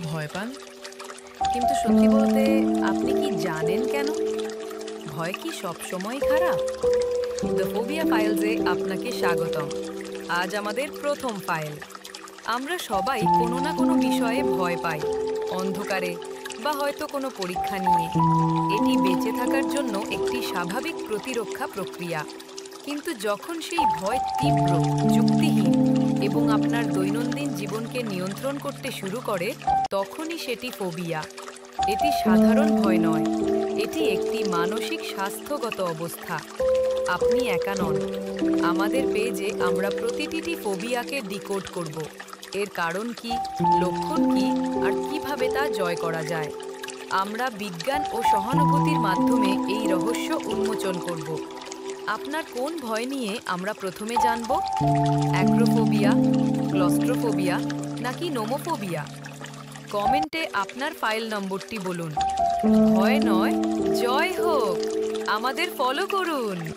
ভয় পান? কিন্তু সত্যি বলতে আপনি কি জানেন কেন? ভয় কি সবসময় খারাপ? দ্য ফোবিয়া ফাইলসে আপনাকে স্বাগতম। আজ আমাদের প্রথম ফাইল। আমরা সবাই কোনো না কোনো বিষয়ে ভয় পাই, অন্ধকারে বা হয়তো কোনো পরীক্ষা নিয়ে। এটি বেঁচে থাকার জন্য একটি স্বাভাবিক প্রতিরক্ষা প্রক্রিয়া। কিন্তু যখন সেই ভয় তীব্র, যুক্তিহীন এবং আপনার দৈনন্দিন জীবনকে নিয়ন্ত্রণ করতে শুরু করে, তখনই সেটি ফোবিয়া। এটি সাধারণ ভয় নয়, এটি একটি মানসিক স্বাস্থ্যগত অবস্থা। আপনি একা নন। আমাদের পেজে আমরা প্রতিটি ফোবিয়াকে ডিকোড করব। এর কারণ কি, লক্ষণ কি, আর কিভাবে তা জয় করা যায়। আমরা বিজ্ঞান ও সহানুভূতির মাধ্যমে এই রহস্য উন্মোচন করব। আপনার কোন ভয় নিয়ে আমরা প্রথমে জানব? অ্যাক্রোফোবিয়া, ক্লস্ট্রোফোবিয়া নাকি নোমোফোবিয়া? কমেন্টে আপনার ফাইল নম্বরটি বলুন। ভয় নয়, জয় হোক! আমাদের ফলো করুন।